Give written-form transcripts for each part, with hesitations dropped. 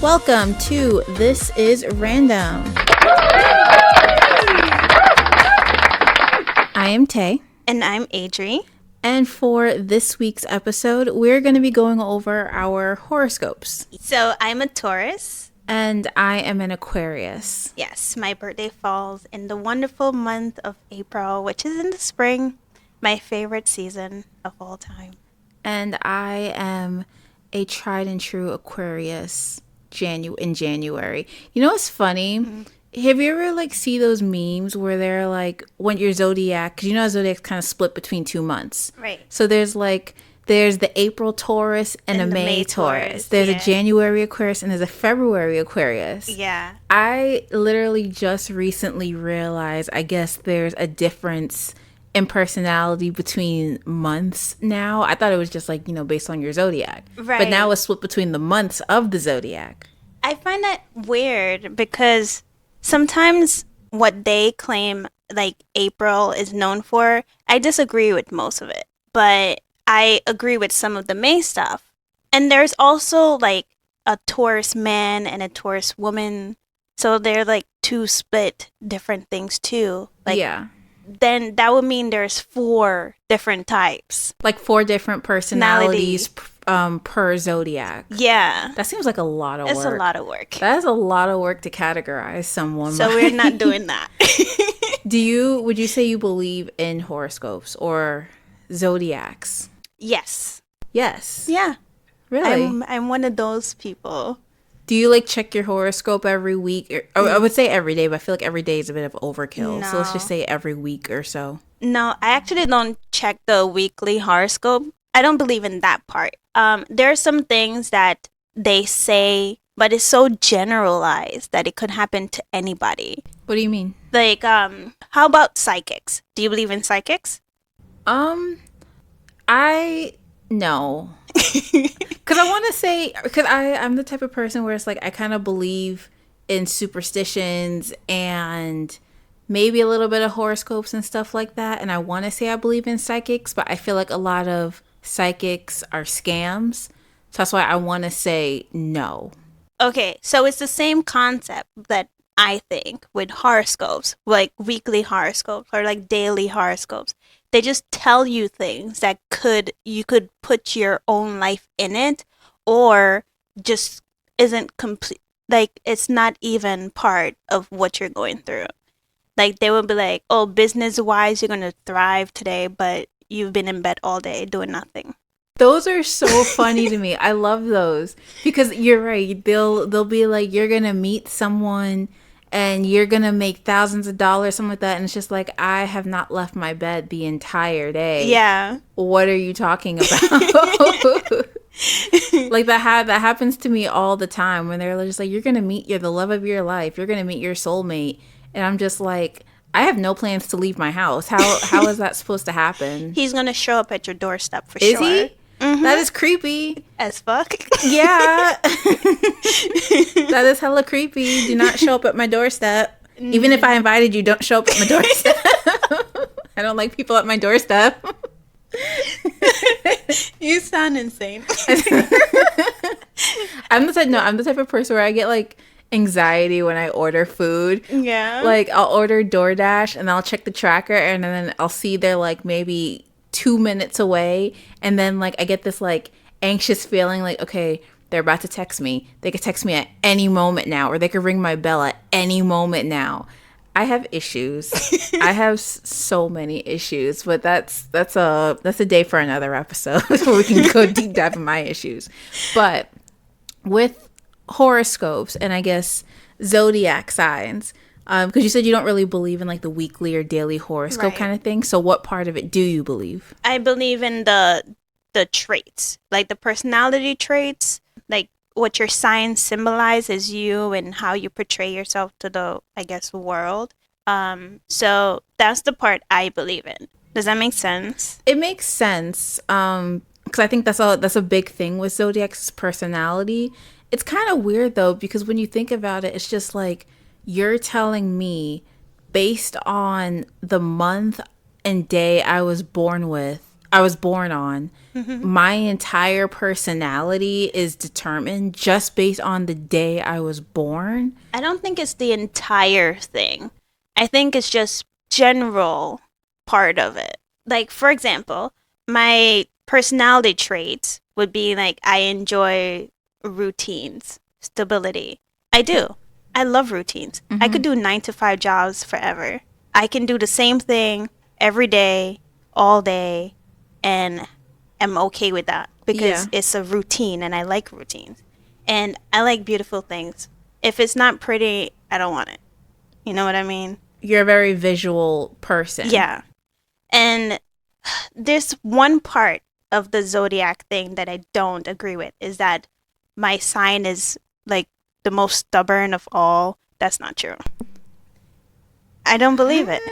Welcome to This is Random. I am Téh. And I'm Adri. And for this week's episode, we're going to be going over our horoscopes. So I'm a Taurus. And I am an Aquarius. Yes, my birthday falls in the wonderful month of April, which is in the spring, my favorite season of all time. And I am a tried and true Aquarius in January. You know what's funny? Mm-hmm. Have you ever see those memes where they're like, when your zodiac, because you know zodiac's kind of split between 2 months. Right. So there's the April Taurus and a May Taurus. There's a January Aquarius and there's a February Aquarius. Yeah. I literally just recently realized, I guess there's a difference in personality between months now. I thought it was just based on your zodiac. Right. But now it's split between the months of the zodiac. I find that weird because sometimes what they claim April is known for, I disagree with most of it. But I agree with some of the May stuff. And there's also a Taurus man and a Taurus woman. So they're two split different things too. Yeah. Then that would mean there's 4 different types. 4 different personalities per zodiac. Yeah. That seems like a lot of work. It's a lot of work. That is a lot of work to categorize someone. So we're not doing that. Would you say you believe in horoscopes or zodiacs? Yes. Yes. Yeah. Really? I'm one of those people. Do you check your horoscope every week? I would say every day, but I feel like every day is a bit of overkill. No. So let's just say every week or so. No, I actually don't check the weekly horoscope. I don't believe in that part. There are some things that they say, but it's so generalized that it could happen to anybody. What do you mean? How about psychics? Do you believe in psychics? No. Because I want to say, because I'm the type of person where it's I kind of believe in superstitions and maybe a little bit of horoscopes and stuff like that. And I want to say I believe in psychics, but I feel like a lot of psychics are scams. So that's why I want to say no. Okay, so it's the same concept that I think with horoscopes, weekly horoscopes or daily horoscopes. They just tell you things that you could put your own life in it, or just isn't complete. It's not even part of what you're going through. They would be oh, business wise, you're gonna thrive today, but you've been in bed all day doing nothing. Those are so funny to me. I love those because you're right. They'll be you're gonna meet someone and you're gonna make thousands of dollars, something like that, and it's just I have not left my bed the entire day. Yeah. What are you talking about? that happens to me all the time when they're just you're gonna meet the love of your life, you're gonna meet your soulmate, and I'm just I have no plans to leave my house. How is that supposed to happen? He's gonna show up at your doorstep for sure. Is he? Mm-hmm. That is creepy as fuck. Yeah. That is hella creepy. Do not show up at my doorstep. Mm-hmm. Even if I invited you, don't show up at my doorstep. I don't like people at my doorstep. You sound insane. I'm the type of person where I get anxiety when I order food. Yeah. I'll order DoorDash and I'll check the tracker and then I'll see they're maybe 2 minutes away, and then I get this anxious feeling okay, they're about to text me. They could text me at any moment now, or they could ring my bell at any moment now. I have issues. I have so many issues, but that's a day for another episode where we can go deep dive in my issues. But with horoscopes and I guess zodiac signs, because you said you don't really believe in the weekly or daily horoscope kind of thing. So what part of it do you believe? I believe in the traits, the personality traits, what your sign symbolizes you and how you portray yourself to the, I guess, world. So that's the part I believe in. Does that make sense? It makes sense. Because I think that's a big thing with zodiac's personality. It's kind of weird though, because when you think about it, it's just you're telling me based on the month and day I was born with, I was born on. Mm-hmm. My entire personality is determined just based on the day I was born. I don't think it's the entire thing. I think it's just general part of it. Like, for example, my personality traits would be like I enjoy routines, stability. I do. I love routines. I could do 9 to 5 jobs forever. I can do the same thing every day, all day, and I'm okay with that because Yeah. it's a routine and I like routines. And I like beautiful things. If it's not pretty, I don't want it. You know what I mean? You're a very visual person. Yeah. And there's one part of the zodiac thing that I don't agree with is that my sign is like the most stubborn of all. That's not true. I don't believe it.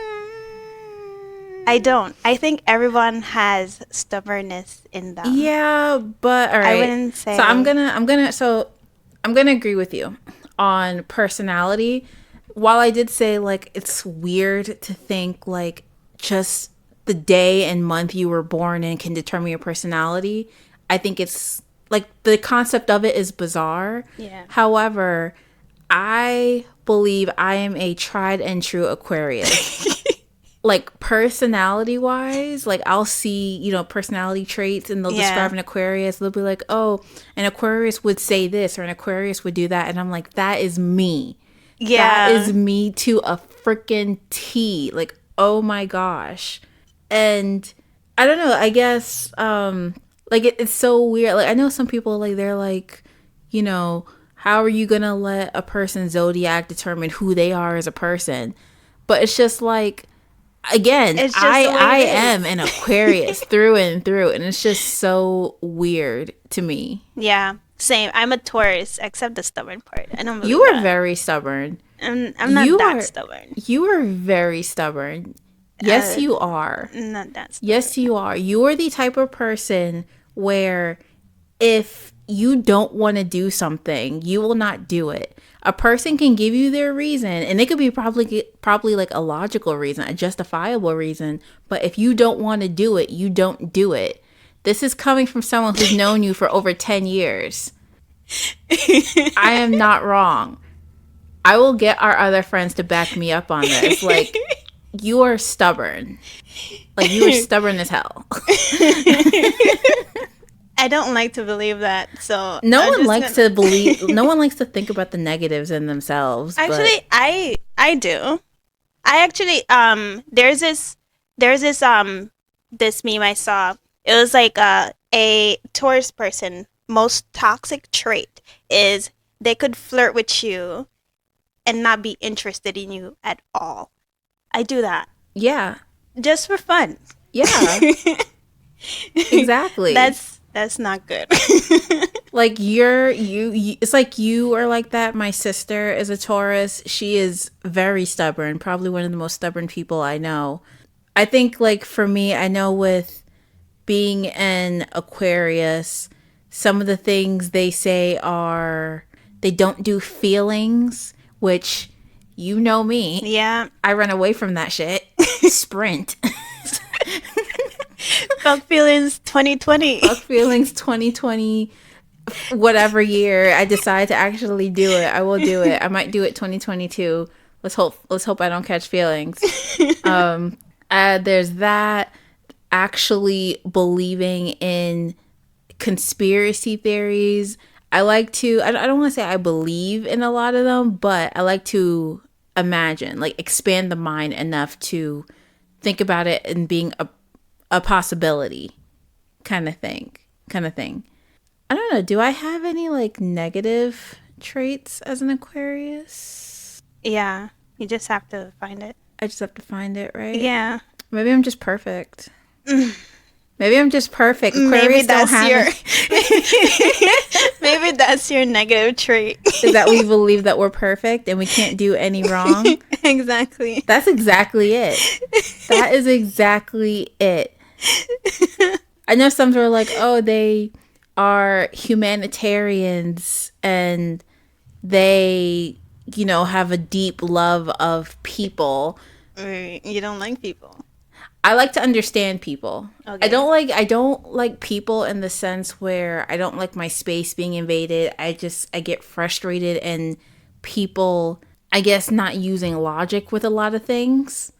I don't. I think everyone has stubbornness in them. Yeah, but all right. I wouldn't say. So I'm gonna agree with you on personality. While I did say like it's weird to think like just the day and month you were born in can determine your personality, I think it's like the concept of it is bizarre. Yeah. However, I believe I am a tried and true Aquarius. Like personality wise, like I'll see, personality traits and they'll describe an Aquarius. They'll be like, oh, an Aquarius would say this or an Aquarius would do that. And I'm like, that is me. Yeah. That is me to a freaking T. Like, oh my gosh. And I don't know, I guess, like it's so weird. Like I know some people like they're like, how are you gonna let a person's zodiac determine who they are as a person? But it's just like, again, I am an Aquarius through and through, and it's just so weird to me. Yeah, same. I'm a Taurus, except the stubborn part. I don't believe You are that. very stubborn. I'm not that stubborn. You are very stubborn. Yes, you are. Not that stubborn. Yes, you are. You are the type of person where if you don't want to do something, you will not do it. A person can give you their reason, and it could be probably like a logical reason, a justifiable reason. But if you don't want to do it, you don't do it. This is coming from someone who's known you for over 10 years. I am not wrong. I will get our other friends to back me up on this. Like, you are stubborn. Like, you are stubborn as hell. I don't like to believe that. So no one likes to think about the negatives in themselves. Actually, I do. I actually there's this this meme I saw. It was like a Taurus person most toxic trait is they could flirt with you and not be interested in you at all. I do that. Yeah. Just for fun. Yeah. Exactly. That's not good. Like you it's like you are like that. My sister is a Taurus. She is very stubborn, probably one of the most stubborn people I know. I think like for me, I know with being an Aquarius, some of the things they say are they don't do feelings, which you know me. Yeah. I run away from that shit. Sprint. Fuck feelings 2020. Fuck feelings 2020. Whatever year I decide to actually do it, I will do it. I might do it 2022. Let's hope I don't catch feelings. There's that. Actually believing in conspiracy theories. I like to, I don't want to say I believe in a lot of them, but I like to imagine, like expand the mind enough to think about it and being a possibility kind of thing. I don't know. Do I have any like negative traits as an Aquarius? Yeah. You just have to find it. I just have to find it, right? Yeah. Maybe I'm just perfect. Maybe I'm just perfect. Aquarius Maybe that's don't have maybe that's your negative trait. Is that we believe that we're perfect and we can't do any wrong? Exactly. That's exactly it. That is exactly it. I know some are like, oh, they are humanitarians and they, have a deep love of people. You don't like people. I like to understand people. Okay. I don't like people in the sense where I don't like my space being invaded. I get frustrated and people, I guess, not using logic with a lot of things.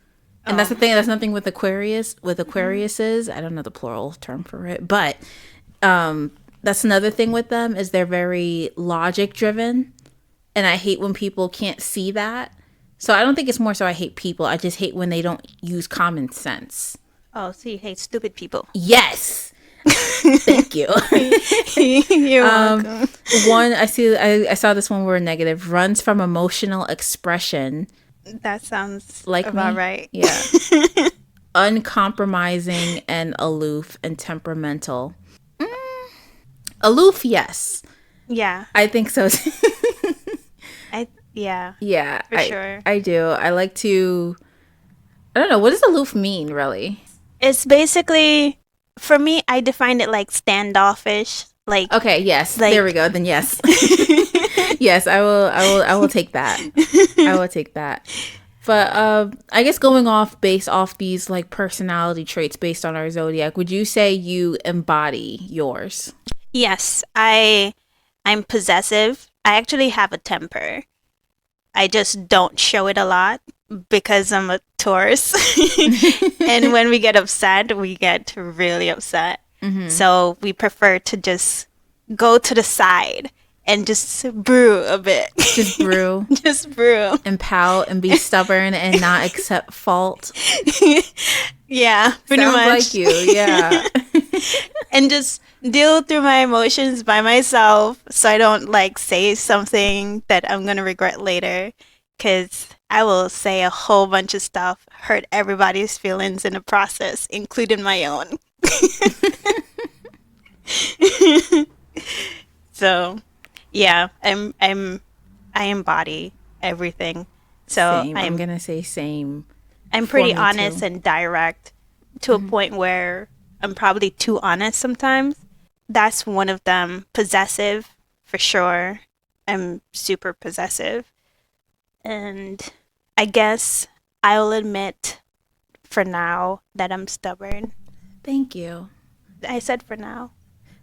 And that's the thing. That's nothing with Aquarius. With Aquariuses, I don't know the plural term for it, but that's another thing with them is they're very logic driven, and I hate when people can't see that. So I don't think it's more so I hate people. I just hate when they don't use common sense. Oh, so you hate stupid people. Yes. Thank you. You're welcome. One, I saw this one word negative, runs from emotional expression. That sounds Like about me? right. Yeah. Uncompromising and aloof and temperamental. Aloof, yes. Yeah. I think so. Yeah. Yeah. For sure. I do. I like to, I don't know, what does aloof mean, really? It's basically, for me, I define it like standoffish. Like, Okay, yes. Like- There we go. Then yes. Yes, I will take that. I will take that. But I guess based off these like personality traits based on our zodiac, would you say you embody yours? yes, I'm possessive. I actually have a temper. I just don't show it a lot because I'm a Taurus. And when we get upset, we get really upset. So we prefer to just go to the side and just brew a bit. Just brew Just brew. and pout and be stubborn and not accept fault. Yeah, pretty Sounds much. like you, yeah. And just deal through my emotions by myself so I don't like say something that I'm going to regret later, because I will say a whole bunch of stuff, hurt everybody's feelings in the process, including my own. So, yeah, I embody everything. So Same. I'm gonna say same. I'm for pretty me, honest too. and direct to a point where I'm probably too honest sometimes. That's one of them. Possessive, for sure. I'm super possessive. And I guess I'll admit for now that I'm stubborn. Thank you. I said for now.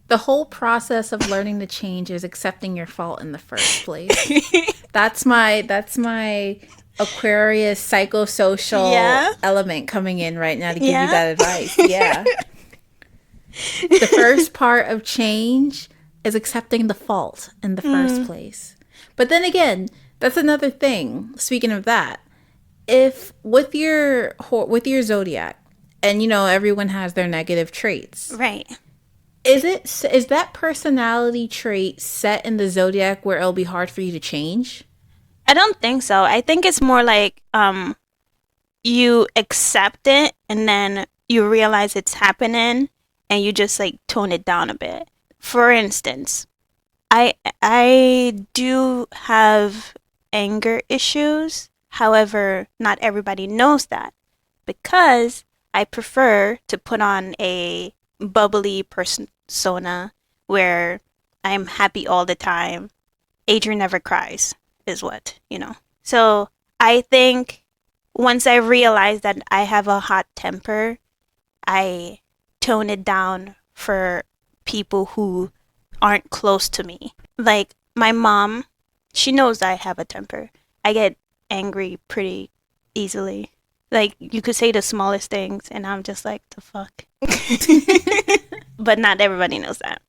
The whole process of learning to change is accepting your fault in the first place. That's my Aquarius psychosocial Yeah. element coming in right now to give Yeah. you that advice. Yeah. The first part of change is accepting the fault in the first place. But then again, that's another thing. Speaking of that, if with your zodiac, and everyone has their negative traits. Right. Is that personality trait set in the zodiac where it'll be hard for you to change? I don't think so. I think it's more like you accept it and then you realize it's happening and you just like tone it down a bit. For instance, I do have anger issues. However, not everybody knows that because I prefer to put on a bubbly persona where I'm happy all the time. Adrian never cries is what. So I think once I realize that I have a hot temper, I tone it down for people who aren't close to me. Like my mom, she knows I have a temper. I get angry pretty easily. Like you could say the smallest things and I'm just like, the fuck. But not everybody knows that.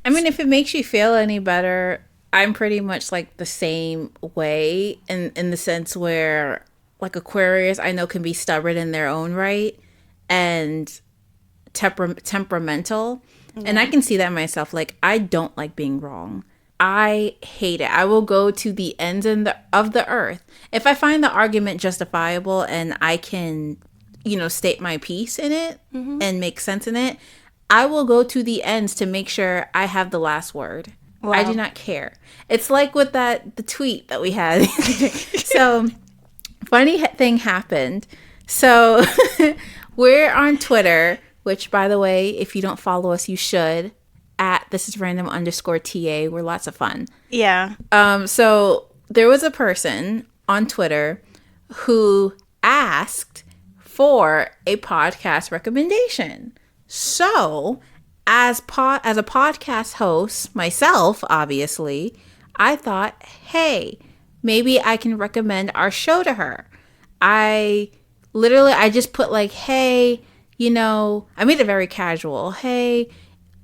I mean, if it makes you feel any better, I'm pretty much like the same way in the sense where like Aquarius I know can be stubborn in their own right and temperamental. And I can see that myself. Like I don't like being wrong. I hate it. I will go to the ends of the earth if I find the argument justifiable and I can, state my piece in it and make sense in it. I will go to the ends to make sure I have the last word. Wow. I do not care. It's like with the tweet that we had. So, funny thing happened. So, we're on Twitter, which, by the way, if you don't follow us, you should. At @thisisrandom_TA. We're lots of fun. Yeah. So, there was a person on Twitter who asked for a podcast recommendation. So, as a podcast host myself, obviously, I thought, hey, maybe I can recommend our show to her. I just put like, hey, I made it very casual. Hey,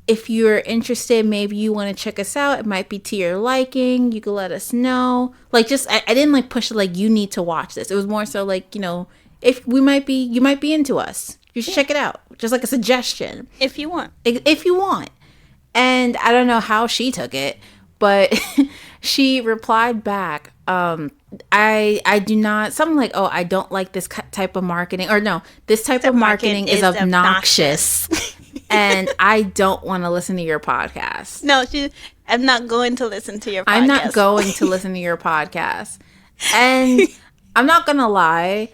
if you're interested, maybe you want to check us out. It might be to your liking. You can let us know. Like, just, I didn't like push it like, you need to watch this. It was more so like, if you might be into us. You should check it out. Just like a suggestion. If you want. If you want. And I don't know how she took it, but she replied back, I do not, something like, oh, I don't like this type of marketing. Or no, this type of marketing is obnoxious. And I don't want to listen to your podcast. No, I'm not going to listen to your podcast. I'm not going to listen to your podcast. And I'm not going to lie.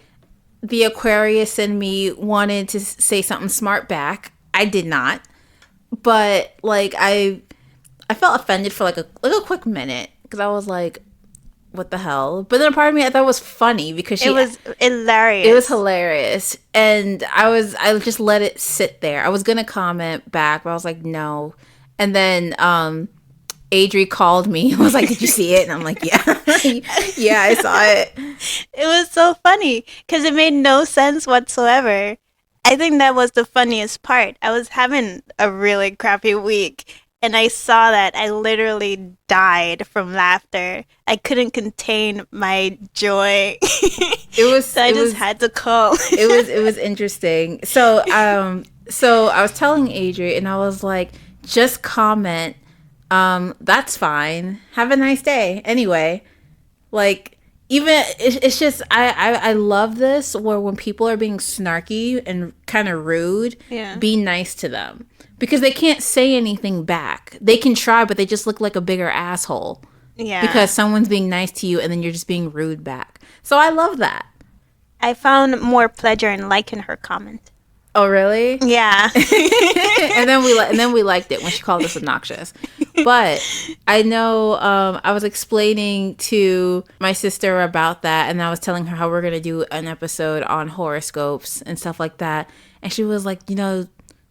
The Aquarius in me wanted to say something smart back. I did not. But, like, I felt offended for, like a quick minute. Because I was like, what the hell? But then a part of me I thought it was funny because it was hilarious. It was hilarious. And I just let it sit there. I was going to comment back, but I was like, no. And then Adri called me and was like, did you see it? And I'm like, yeah. Yeah, I saw it. It was so funny because it made no sense whatsoever. I think that was the funniest part. I was having a really crappy week and I saw that. I literally died from laughter. I couldn't contain my joy. So I just had to call. It was interesting. So I was telling Adri and I was like, just comment. That's fine. Have a nice day. Anyway, like, even it's just I love this where when people are being snarky and kind of rude, be nice to them because they can't say anything back. They can try, but they just look like a bigger asshole. Yeah, because someone's being nice to you and then you're just being rude back. So I love that. I found more pleasure in liking her comment. Oh, really? Yeah. and then we liked it when she called us obnoxious. But I know I was explaining to my sister about that, and I was telling her how we're going to do an episode on horoscopes and stuff like that. And she was like,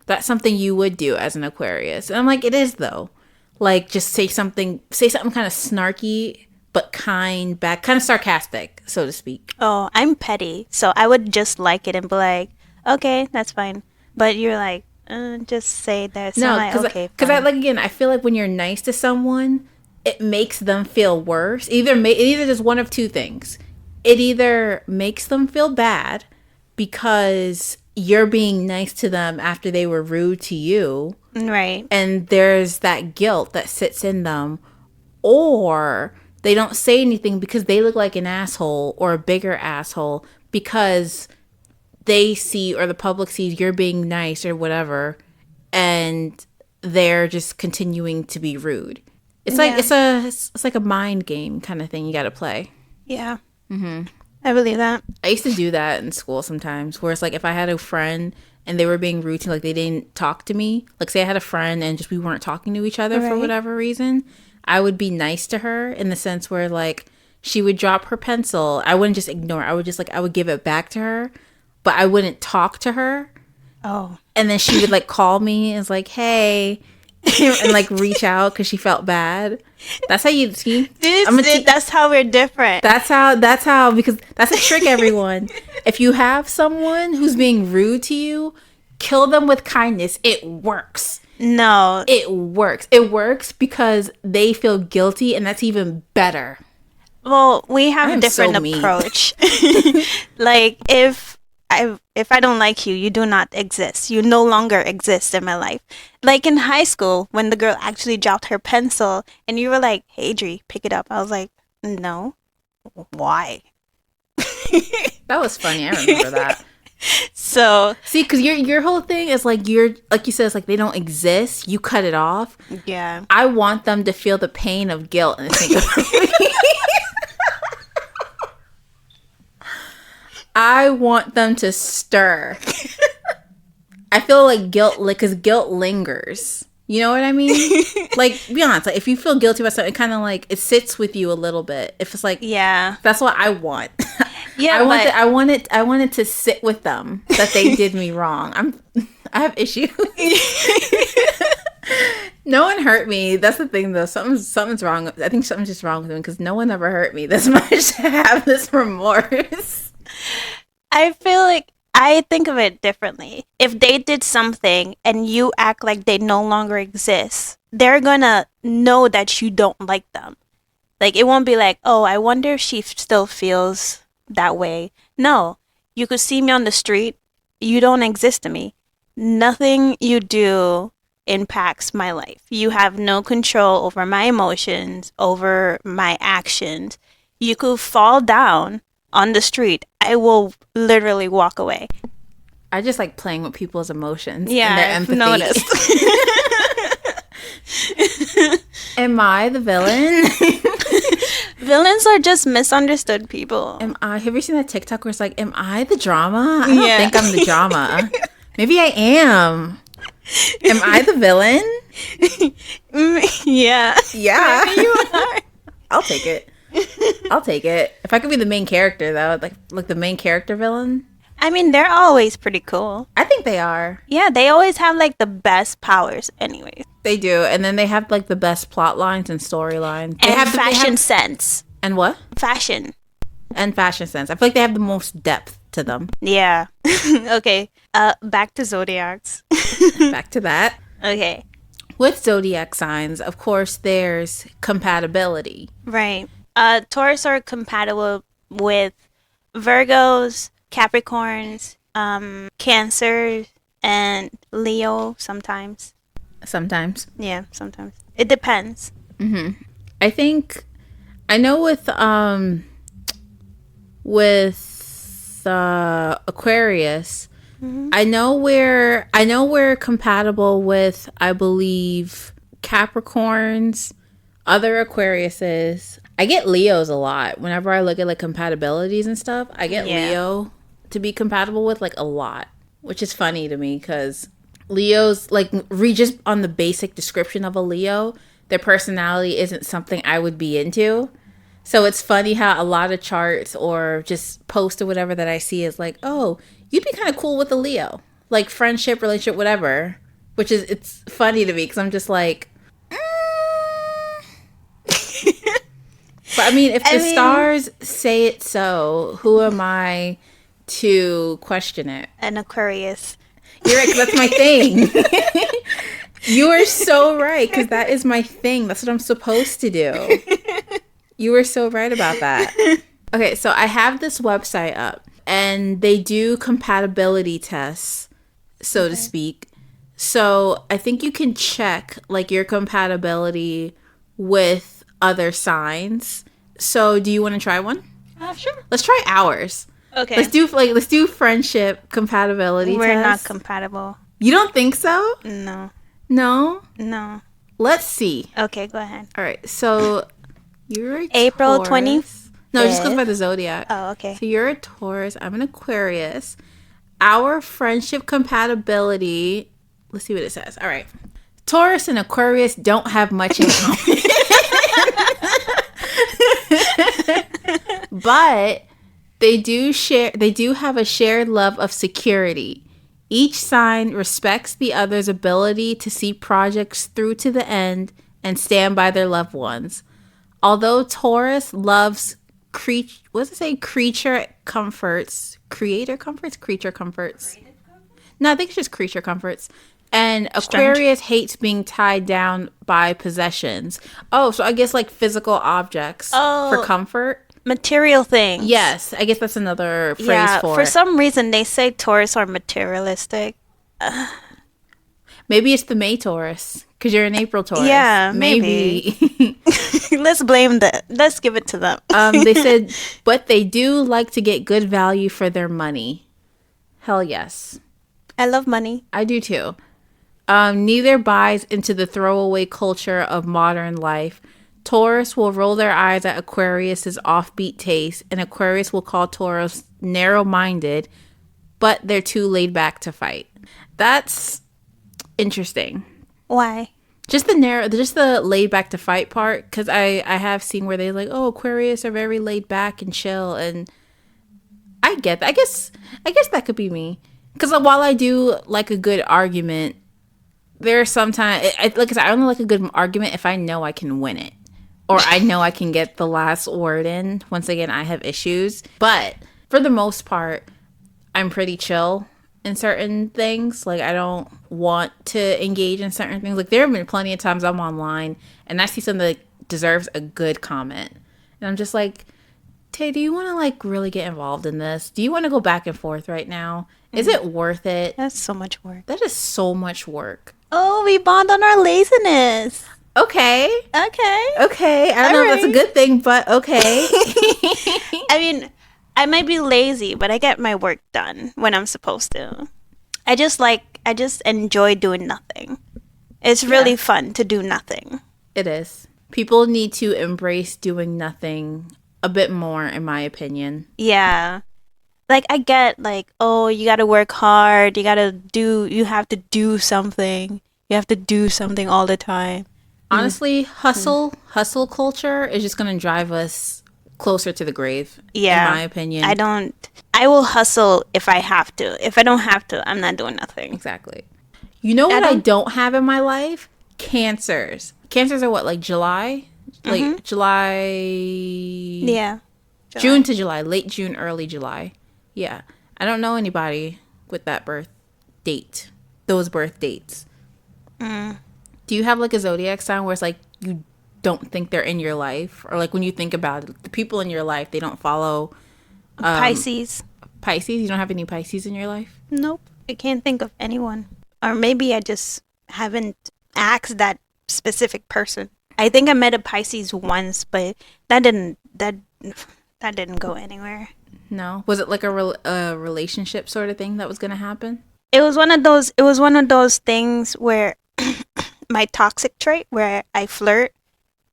that's something you would do as an Aquarius. And I'm like, it is, though. Like, just say something kind of snarky, but kind, back, kind of sarcastic, so to speak. Oh, I'm petty. So I would just like it and be like, okay, that's fine. But you're like, just say that. So no, because I feel like when you're nice to someone, it makes them feel worse. Either just one of two things. It either makes them feel bad because you're being nice to them after they were rude to you, right? And there's that guilt that sits in them, or they don't say anything because they look like an asshole or a bigger asshole because they see, or the public sees, you're being nice or whatever, and they're just continuing to be rude. It's like it's like a mind game kind of thing you got to play. Yeah. Mm-hmm. I believe that. I used to do that in school sometimes, where it's like if I had a friend and they were being rude to me, like they didn't talk to me, like say I had a friend and just we weren't talking to each other for whatever reason, I would be nice to her in the sense where like she would drop her pencil. I wouldn't just ignore it. I would just I would give it back to her. But I wouldn't talk to her. Oh. And then she would like call me and was like, hey, and like reach out because she felt bad. That's how you see. That's how we're different. That's how, because that's a trick, everyone. If you have someone who's being rude to you, kill them with kindness. It works. No. It works. It works because they feel guilty, and that's even better. Well, we have a different approach. Like, if I don't like you, you do not exist. You no longer exist in my life. Like in high school, when the girl actually dropped her pencil and you were like, hey, Adri, pick it up. I was like, no. Why? That was funny. I remember that. So see, because your whole thing is like, you're like you said, it's like they don't exist. You cut it off. Yeah. I want them to feel the pain of guilt and think of I want them to stir. I feel like guilt, because guilt lingers. You know what I mean? Like, be honest. Like, if you feel guilty about something, it kind of like it sits with you a little bit. If it's like, yeah, that's what I want. Yeah, I wanted to sit with them that they did me wrong. I have issues. No one hurt me. That's the thing, though. Something's wrong. I think something's just wrong with me because no one ever hurt me this much to have this remorse. I feel like I think of it differently. If they did something and you act like they no longer exist, they're gonna know that you don't like them. Like, it won't be like, oh, I wonder if she still feels that way. No, you could see me on the street. You don't exist to me. Nothing you do impacts my life. You have no control over my emotions, over my actions. You could fall down on the street. I will literally walk away. I just like playing with people's emotions. Yeah, and their I've empathy. noticed. Am I the villain? Villains are just misunderstood people. Have you seen that TikTok where it's like, am I the drama? I don't Yeah. think I'm the drama. Maybe I am. Am I the villain? Yeah. Yeah. Maybe you are. I'll take it. If I could be the main character, though, like the main character villain. I mean, they're always pretty cool. I think they are. Yeah, they always have like the best powers anyways. They do. And then they have like the best plot lines and storylines. And fashion sense. And what? Fashion. And fashion sense. I feel like they have the most depth to them. Yeah. Okay. Back to zodiacs. Back to that. Okay. With zodiac signs, of course, there's compatibility. Right. Taurus are compatible with Virgos, Capricorns, Cancer, and Leo sometimes. Sometimes. Yeah, sometimes. It depends. I think I know with Aquarius, I know we're compatible with, I believe, Capricorns, other Aquariuses. I get Leos a lot. Whenever I look at like compatibilities and stuff, I get Leo to be compatible with like a lot, which is funny to me because Leos, like, read just on the basic description of a Leo, their personality isn't something I would be into. So it's funny how a lot of charts or just posts or whatever that I see is like, oh, you'd be kind of cool with a Leo, like friendship, relationship, whatever. Which is, it's funny to me because I'm just like, But I mean, if the stars say it so, who am I to question it? An Aquarius. You're right, 'cause that's my thing. You are so right, because that is my thing. That's what I'm supposed to do. You were so right about that. Okay, so I have this website up, and they do compatibility tests, so to speak. So I think you can check like your compatibility with other signs. So do you want to try one? Sure. Let's try ours. Okay. Let's do friendship compatibility We're test. not compatible. You don't think so? No. No? No. Let's see. Okay, go ahead. All right. So you're a April Taurus. 20th? No, it just goes by the zodiac. Oh, okay. So you're a Taurus. I'm an Aquarius. Our friendship compatibility. Let's see what it says. All right. Taurus and Aquarius don't have much in common. But they do have a shared love of security. Each sign respects the other's ability to see projects through to the end and stand by their loved ones. Although Taurus loves creature comforts. No, I think it's just creature comforts. And Aquarius hates being tied down by possessions. Oh, so I guess like physical objects for comfort. Material things. Yes, I guess that's another phrase for it. For some reason, they say Taurus are materialistic. Maybe it's the May Taurus, because you're an April Taurus. Yeah, maybe. Let's blame that. Let's give it to them. They said, but they do like to get good value for their money. Hell yes. I love money. I do too. Neither buys into the throwaway culture of modern life. Taurus will roll their eyes at Aquarius's offbeat taste, and Aquarius will call Taurus narrow-minded, but they're too laid back to fight. That's interesting. Why? Just the laid back to fight part, because I have seen where they're like, oh, Aquarius are very laid back and chill, and I get that. I guess that could be me. Because while I do like a good argument, there are sometimes, like I said, I only like a good argument if I know I can win it. Or I know I can get the last word in. Once again, I have issues. But for the most part, I'm pretty chill in certain things. Like, I don't want to engage in certain things. Like, there have been plenty of times I'm online and I see something that deserves a good comment. And I'm just like, Tay, do you want to, like, really get involved in this? Do you want to go back and forth right now? Is it worth it? That's so much work. That is so much work. Oh, we bond on our laziness. Okay. I don't know if that's a good thing, but okay. I mean, I might be lazy, but I get my work done when I'm supposed to. I just enjoy doing nothing. It's really fun to do nothing. It is. People need to embrace doing nothing a bit more, in my opinion. Yeah. Like, I get, like, oh, you gotta work hard. You have to do something. You have to do something all the time. Honestly, hustle culture is just going to drive us closer to the grave, in my opinion. I will hustle if I have to. If I don't have to, I'm not doing nothing. Exactly. You know what I don't have in my life? Cancers. Cancers are what, like July? Like July? Yeah. June to July. Late June, early July. Yeah. I don't know anybody with that birth date. Those birth dates. Do you have like a zodiac sign where it's like you don't think they're in your life? Or like when you think about it, the people in your life, they don't follow... Pisces. Pisces? You don't have any Pisces in your life? Nope. I can't think of anyone. Or maybe I just haven't asked that specific person. I think I met a Pisces once, but that didn't go anywhere. No? Was it like a relationship sort of thing that was going to happen? It was one of those things where my toxic trait where I flirt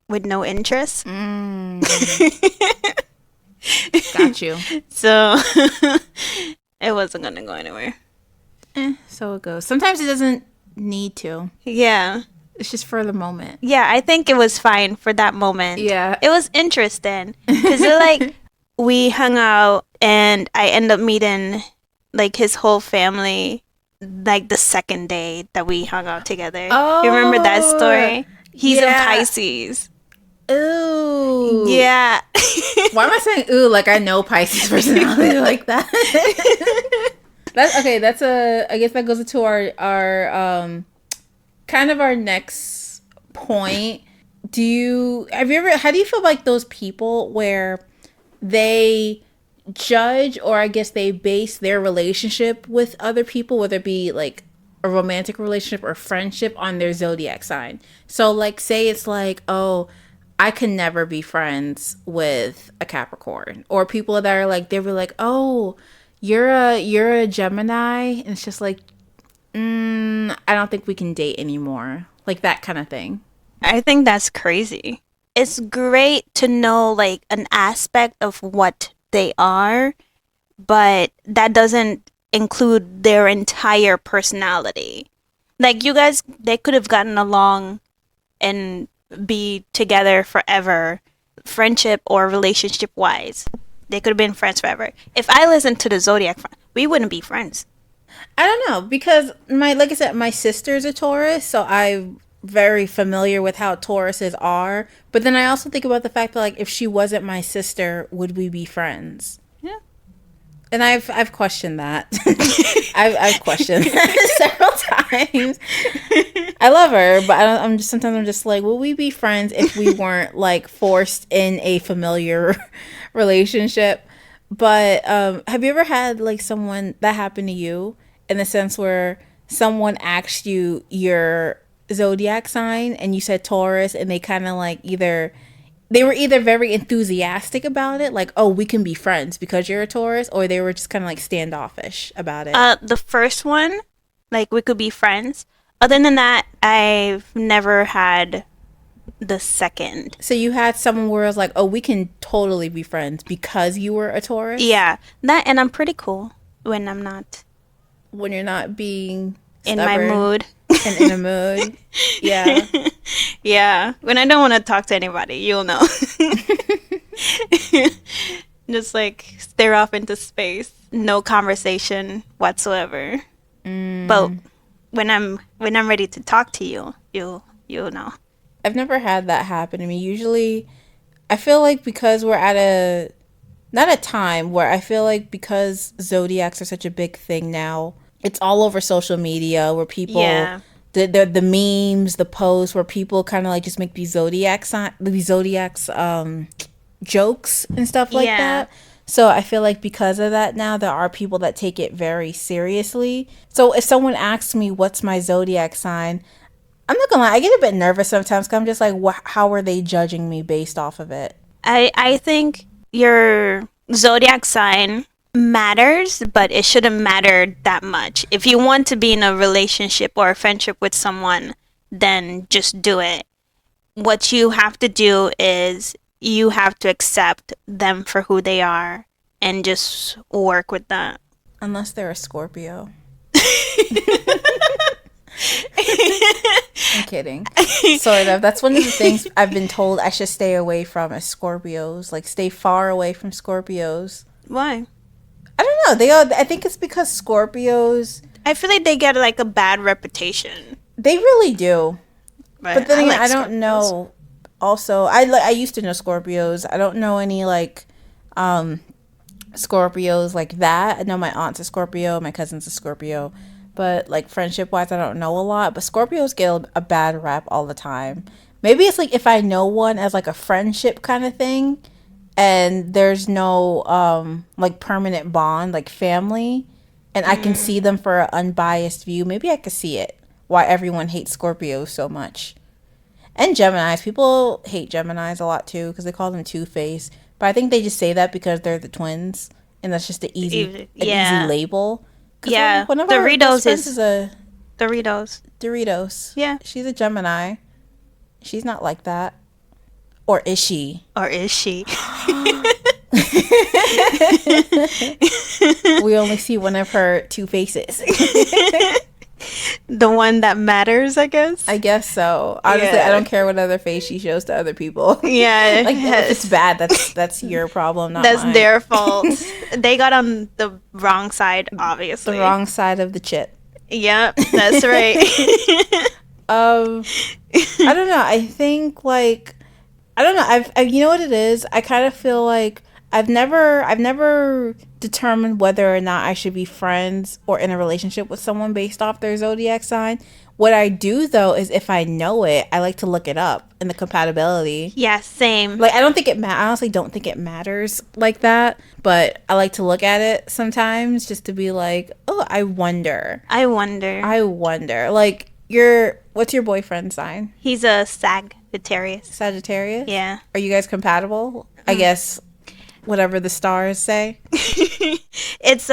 with no interest. Got you. So it wasn't gonna go anywhere. So it goes. Sometimes it doesn't need to. Yeah. It's just for the moment. Yeah, I think it was fine for that moment. Yeah. It was interesting. Because like we hung out and I ended up meeting like his whole family like the second day that we hung out together. Oh, you remember that story? He's in Pisces. Ooh. Yeah. Why am I saying ooh like I know Pisces personality like that? I guess that goes into our kind of our next point. How do you feel like those people where they judge, or I guess they base their relationship with other people, whether it be like a romantic relationship or friendship, on their zodiac sign? So like say it's like, oh, I can never be friends with a Capricorn, or people that are like, they were like, oh, you're a Gemini, and it's just like, I don't think we can date anymore, like that kind of thing. I think that's crazy. It's great to know like an aspect of what they are, but that doesn't include their entire personality. Like you guys, they could have gotten along and be together forever, friendship or relationship wise. They could have been friends forever. If I listened to the zodiac, we wouldn't be friends. I don't know, because like I said, my sister's a Taurus, so I'm very familiar with how Tauruses are. But then I also think about the fact that like if she wasn't my sister, would we be friends? Yeah. And I've questioned that. I've questioned that several times. I love her, but sometimes I'm just like, will we be friends if we weren't like forced in a familiar relationship? But have you ever had like someone that happened to you in the sense where someone asked you your zodiac sign and you said Taurus, and they kind of like they were either very enthusiastic about it, like, oh, we can be friends because you're a Taurus, or they were just kind of like standoffish about it? The first one, like we could be friends. Other than that, I've never had the second. So you had someone where it was like, oh, we can totally be friends because you were a Taurus? Yeah, that, and I'm pretty cool when I'm not. When you're not being in my mood. And in a mood. Yeah. Yeah. When I don't want to talk to anybody, you'll know. Just like stare off into space. No conversation whatsoever. But when I'm ready to talk to you, you'll know. I've never had that happen to me. Usually, I feel like because we're at a not a time where I feel like because zodiacs are such a big thing now, it's all over social media where people the memes, the posts where people kind of like just make these zodiacs jokes and stuff like that. So I feel like because of that now, there are people that take it very seriously. So if someone asks me what's my zodiac sign, I'm not gonna lie, I get a bit nervous sometimes because I'm just like, how are they judging me based off of it? I think your zodiac sign matters, but it shouldn't matter that much. If you want to be in a relationship or a friendship with someone, then just do it. What you have to do is you have to accept them for who they are and just work with that. Unless they're a Scorpio. I'm kidding. Sort of. That's one of the things I've been told I should stay away from as Scorpios. Like, stay far away from Scorpios. Why? I don't know. I think it's because Scorpios... I feel like they get, like, a bad reputation. They really do. But then I don't know. Also, I used to know Scorpios. I don't know any, like, Scorpios like that. I know my aunt's a Scorpio. My cousin's a Scorpio. But, like, friendship-wise, I don't know a lot. But Scorpios get a bad rap all the time. Maybe it's, like, if I know one as, like, a friendship kind of thing, and there's no, like, permanent bond, like, family, and I can see them for an unbiased view, maybe I could see it, why everyone hates Scorpios so much. And Geminis. People hate Geminis a lot, too, because they call them two-faced. But I think they just say that because they're the twins, and that's just an easy label. Yeah, one of our best friends is a Doritos. Yeah, she's a Gemini. She's not like that, or is she? We only see one of her two faces. The one that matters, I guess. I guess so. Honestly, I don't care what other face she shows to other people. Yeah, like if it's bad, that's your problem, not that's mine. their fault. They got on the wrong side, obviously. The wrong side of the chip. Yep, that's right. I don't know. I think like I don't know. I've you know what it is? I kind of feel like I've never determined whether or not I should be friends or in a relationship with someone based off their zodiac sign. What I do though is if I know it, I like to look it up in the compatibility. Yeah, same. Like I honestly don't think it matters like that, but I like to look at it sometimes just to be like, oh, I wonder. Like what's your boyfriend's sign? He's a Sagittarius. Sagittarius? Yeah. Are you guys compatible? I guess whatever the stars say. It's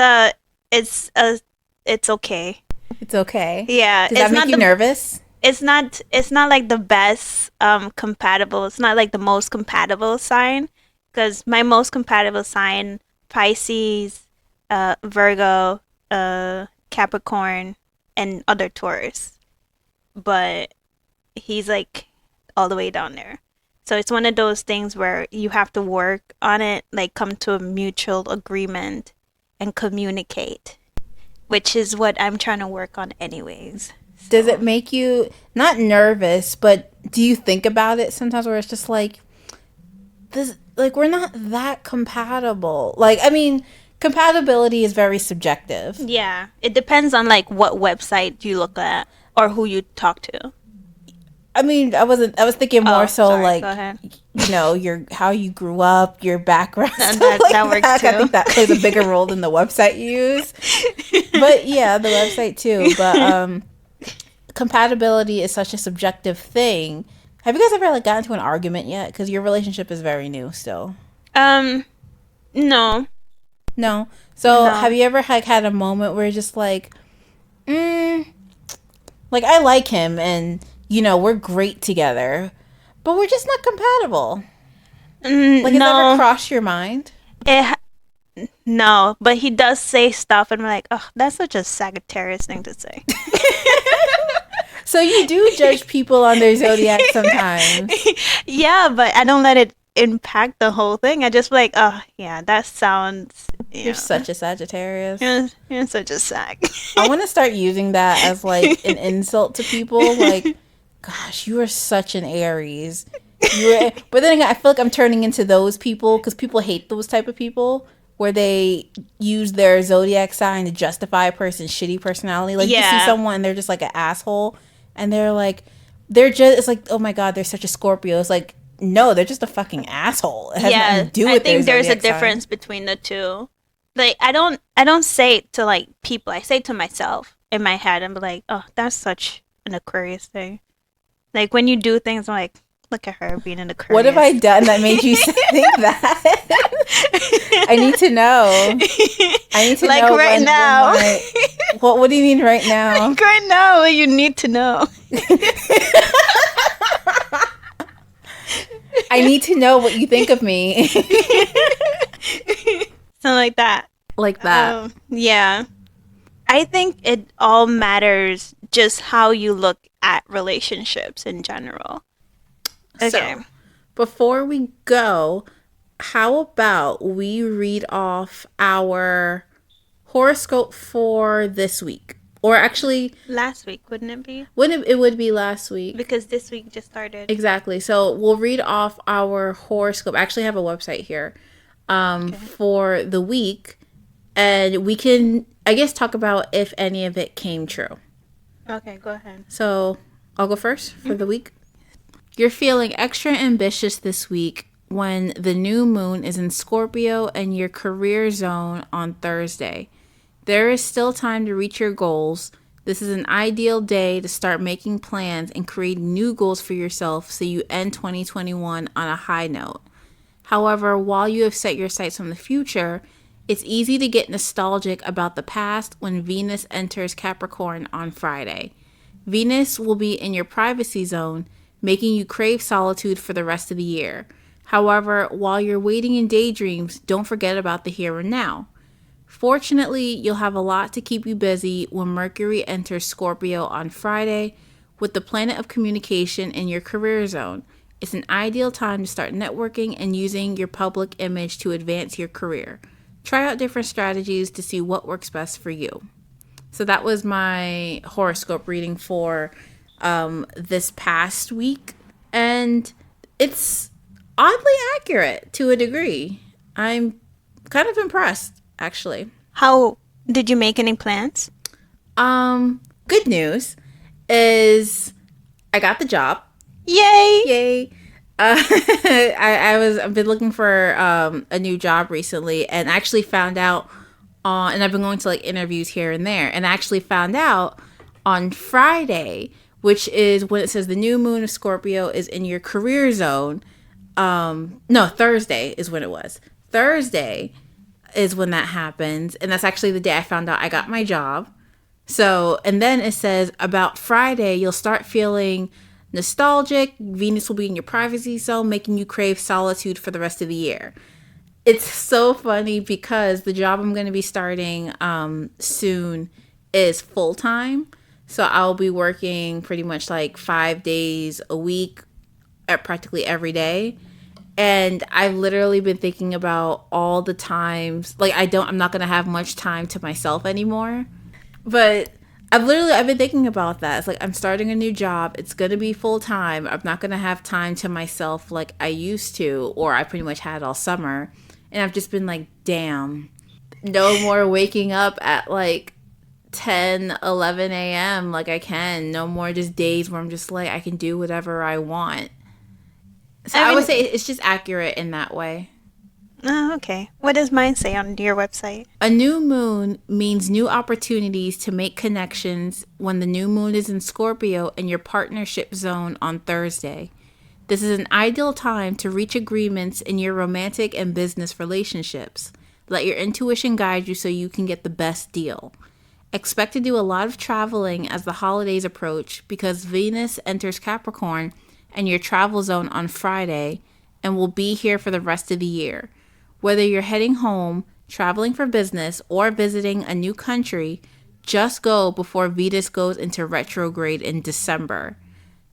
okay. It's okay. Yeah. Does that make you nervous? It's not like the best compatible. It's not like the most compatible sign, because my most compatible sign, Pisces, Virgo, Capricorn, and other Taurus. But he's like all the way down there. So it's one of those things where you have to work on it, like come to a mutual agreement and communicate, which is what I'm trying to work on anyways. So. Does it make you not nervous, but do you think about it sometimes where it's just like, this, like we're not that compatible? Like, I mean, compatibility is very subjective. Yeah. It depends on like what website you look at or who you talk to. I mean, I was thinking more sorry, like, you know, how you grew up, your background. That works too. I think that plays a bigger role than the website you use. But yeah, the website too. But compatibility is such a subjective thing. Have you guys ever like gotten into an argument yet? Because your relationship is very new still. No. So have you ever like had a moment where you're just like, like I like him and you know we're great together, but we're just not compatible. Like has that ever crossed your mind? No, but he does say stuff, and I'm like, oh, that's such a Sagittarius thing to say. So you do judge people on their zodiac sometimes. Yeah, but I don't let it impact the whole thing. I just like, oh yeah, that sounds. You're such a Sagittarius. You're such a Sag. I want to start using that as like an insult to people. Like, gosh, you are such an Aries. But then again, I feel like I'm turning into those people because people hate those type of people where they use their zodiac sign to justify a person's shitty personality. Like, you see someone and they're just like an asshole, and they're like, it's like, oh my god, they're such a Scorpio. It's like, no, they're just a fucking asshole. It has nothing to do with I think there's a difference sign. between the two. Like, I don't say it to like people. I say it to myself in my head. I'm like, oh, that's such an Aquarius thing. Like when you do things, I'm like, look at her being an Aquarius. What have I done that made you think that? I need to know. I need to like know. Right now. What do you mean right now? Like right now, you need to know. I need to know what you think of me. Something like that. Like that. Yeah. I think it all matters just how you look at relationships in general. Okay. So, before we go, how about we read off our horoscope for this week? Or actually... last week, wouldn't it be? It would be last week. Because this week just started. Exactly. So, we'll read off our horoscope. I actually have a website here for the week. And we can, I guess, talk about if any of it came true. Okay, go ahead. So, I'll go first for the week. You're feeling extra ambitious this week when the new moon is in Scorpio and your career zone on Thursday. There is still time to reach your goals. This is an ideal day to start making plans and create new goals for yourself so you end 2021 on a high note. However, while you have set your sights on the future, it's easy to get nostalgic about the past when Venus enters Capricorn on Friday. Venus will be in your privacy zone, making you crave solitude for the rest of the year. However, while you're waiting in daydreams, don't forget about the here and now. Fortunately, you'll have a lot to keep you busy when Mercury enters Scorpio on Friday with the planet of communication in your career zone. It's an ideal time to start networking and using your public image to advance your career. Try out different strategies to see what works best for you. So that was my horoscope reading for this past week, and it's oddly accurate to a degree. I'm kind of impressed, actually. How did you make any plans? Good news is I got the job. Yay! I've been looking for a new job recently, and actually found out and I've been going to like interviews here and there, and I actually found out on Friday, which is when it says the new moon of Scorpio is in your career zone. No, Thursday is when it was. Thursday is when that happens, and that's actually the day I found out I got my job. So, and then it says about Friday, you'll start feeling nostalgic. Venus will be in your privacy zone, making you crave solitude for the rest of the year. It's so funny because the job I'm going to be starting soon is full-time. So I'll be working pretty much like 5 days a week at practically every day. And I've literally been thinking about all the times, like I'm not going to have much time to myself anymore. But I've been thinking about that. It's like I'm starting a new job. It's going to be full-time. I'm not going to have time to myself like I used to, or I pretty much had all summer. And I've just been like, damn, no more waking up at like 10, 11 a.m. like I can. No more just days where I'm just like, I can do whatever I want. So I would say it's just accurate in that way. Oh, okay. What does mine say on your website? A new moon means new opportunities to make connections when the new moon is in Scorpio in your partnership zone on Thursday. This is an ideal time to reach agreements in your romantic and business relationships. Let your intuition guide you so you can get the best deal. Expect to do a lot of traveling as the holidays approach because Venus enters Capricorn and your travel zone on Friday and will be here for the rest of the year. Whether you're heading home, traveling for business, or visiting a new country, just go before Venus goes into retrograde in December.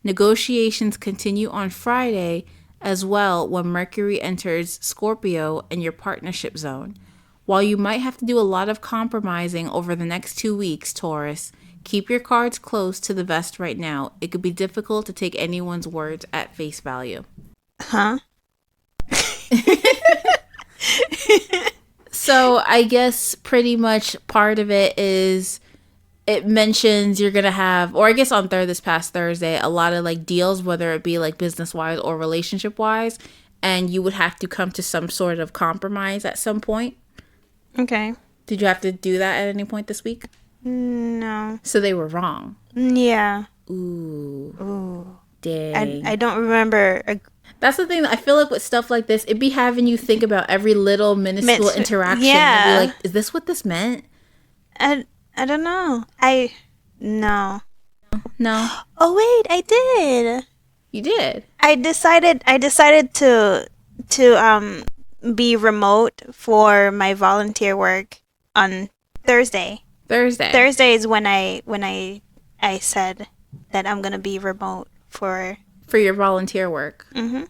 Negotiations continue on Friday as well when Mercury enters Scorpio in your partnership zone. While you might have to do a lot of compromising over the next 2 weeks, Taurus, keep your cards close to the vest right now. It could be difficult to take anyone's words at face value. Huh? So I guess pretty much part of it is it mentions you're going to have, or I guess on this past Thursday, a lot of like deals, whether it be like business wise or relationship wise, and you would have to come to some sort of compromise at some point. Okay. Did you have to do that at any point this week? No. So they were wrong. Yeah. Ooh. Dang. I don't remember. That's the thing. I feel like with stuff like this, it'd be having you think about every little minuscule interaction. Yeah. And be like, is this what this meant? I don't know. No. No. Oh wait, I did. You did. I decided to be remote for my volunteer work on Thursday. Thursday is when I said that I'm gonna be remote for your volunteer work. Mm-hmm.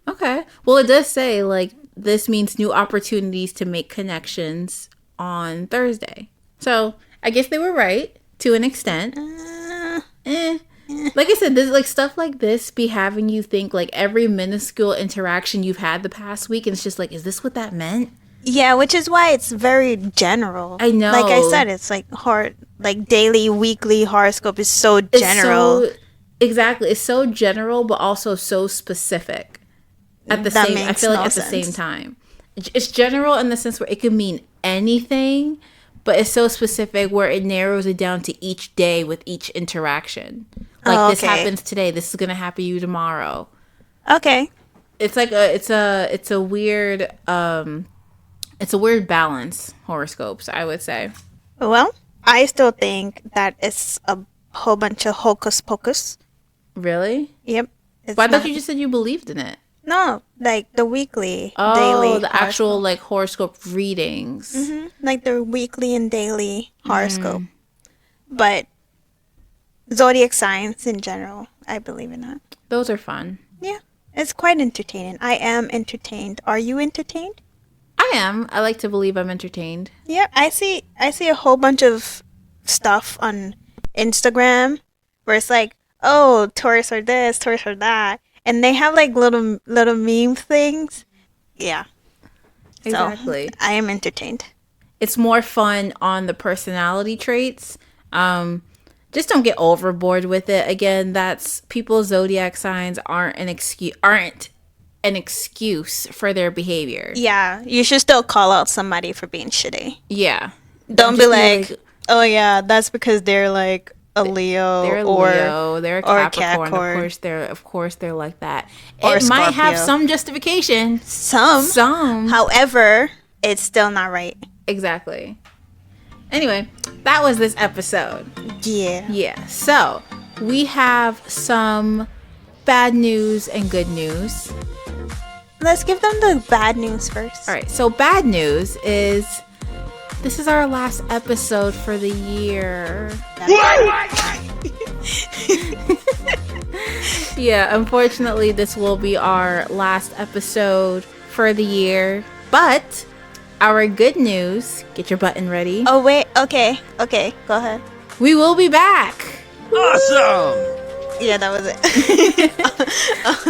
Okay. Well, it does say like this means new opportunities to make connections on Thursday. So I guess they were right to an extent. Like I said, this like stuff like this be having you think like every minuscule interaction you've had the past week, and it's just like, is this what that meant? Yeah, which is why it's very general. I know. Like I said, it's like daily, weekly horoscope is so general. Exactly. It's so general, but also so specific at the same. I feel like at the same time, it's general in the sense where it could mean anything, but it's so specific where it narrows it down to each day with each interaction. Like this happens today. This is gonna happen to you tomorrow. Okay. It's like it's a weird balance, horoscopes, I would say. Well, I still think that it's a whole bunch of hocus pocus. Really? Yep. But I thought you just said you believed in it. No, like the weekly, the daily horoscope. actual like horoscope readings. Mm-hmm. Like the weekly and daily horoscope. But zodiac signs in general, I believe in that. Those are fun. Yeah, it's quite entertaining. I am entertained. Are you entertained? I am. I like to believe I'm entertained. Yeah, I see a whole bunch of stuff on Instagram where it's like, oh, Taurus are this, Taurus are that. And they have like little meme things. Yeah. Exactly. So, I am entertained. It's more fun on the personality traits. Just don't get overboard with it. Again, that's people's zodiac signs aren't an excuse for their behavior. Yeah, you should still call out somebody for being shitty. Yeah. Don't be like, oh yeah, that's because they're like a Leo, they're a Capricorn. Of course they're like that. Or it Scorpio. Might have some justification. Some. However, it's still not right. Exactly. Anyway, that was this episode. Yeah. So we have some bad news and good news. Let's give them the bad news first. All right. So bad news is this is our last episode for the year. Yeah, unfortunately, this will be our last episode for the year. But our good news, get your button ready. Oh, wait. Okay, go ahead. We will be back. Awesome! Yeah, that was it.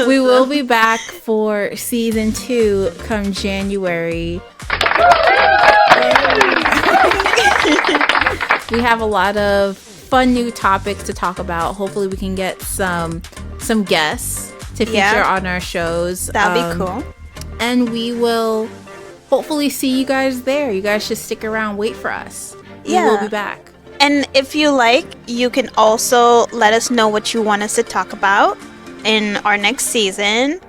We will be back for season 2 come January. We have a lot of fun new topics to talk about. Hopefully we can get some guests to feature on our shows. That'd be cool. And we will hopefully see you guys there. You guys should stick around, wait for us. We will be back. And if you like, you can also let us know what you want us to talk about in our next season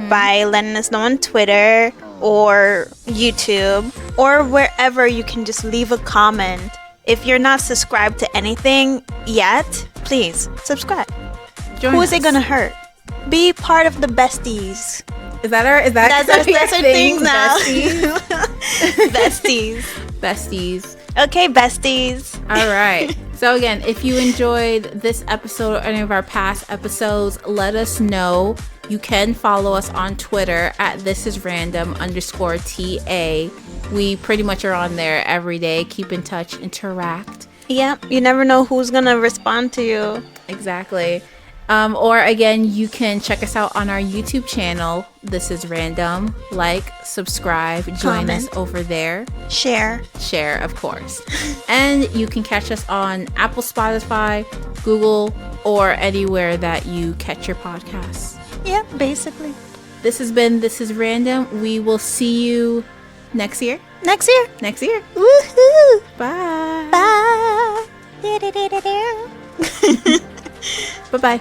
by letting us know on Twitter or YouTube or wherever. You can just leave a comment. If you're not subscribed to anything yet, please subscribe. Who is it gonna hurt? Be part of the besties. That's our thing now. Besties. Besties. Okay, besties. All right. So again, if you enjoyed this episode or any of our past episodes, let us know You can follow us on Twitter at thisisrandom_TA. We pretty much are on there every day. Keep in touch, interact. Yeah, you never know who's gonna respond to you. Exactly. Or again, you can check us out on our YouTube channel. This is Random. Like, subscribe, join us over there. Share, of course. And you can catch us on Apple, Spotify, Google, or anywhere that you catch your podcasts. Yeah, basically. This has been This is Random. We will see you next year. Next year. Woohoo! Bye. Bye. Bye-bye.